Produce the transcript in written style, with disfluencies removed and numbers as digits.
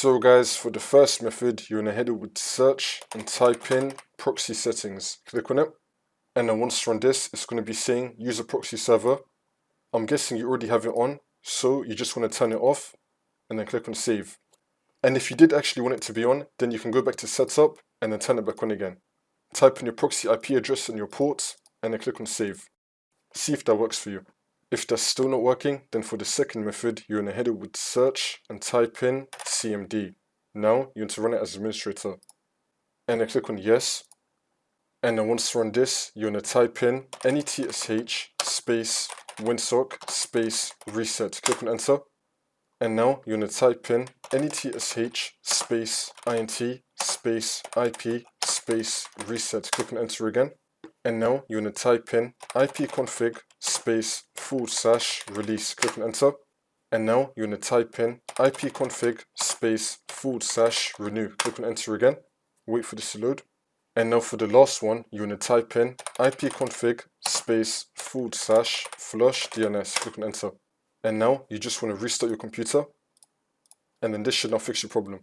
So guys, for the first method, you're going to head over to search and type in proxy settings. Click on it. And then once you run this, it's going to be saying use a proxy server. I'm guessing you already have it on, so you just want to turn it off and then click on save. And if you did actually want it to be on, then you can go back to setup and then turn it back on again. Type in your proxy IP address and your ports and then click on save. See if that works for you. If that's still not working, then for the second method, you're going to head over to search and type in CMD. Now you want to run it as administrator. And then click on yes. And then once you run this, you're going to type in netsh space winsock space reset. Click on enter. And now you're going to type in netsh space int space IP space reset. Click on enter again. And now you're going to type in ipconfig space / release. Click on enter. And now you're going to type in ipconfig space / renew. Click on enter again. Wait for this to load. And now for the last one, you're going to type in ipconfig space / flush DNS. Click on enter. And now you just want to restart your computer. And then this should now fix your problem.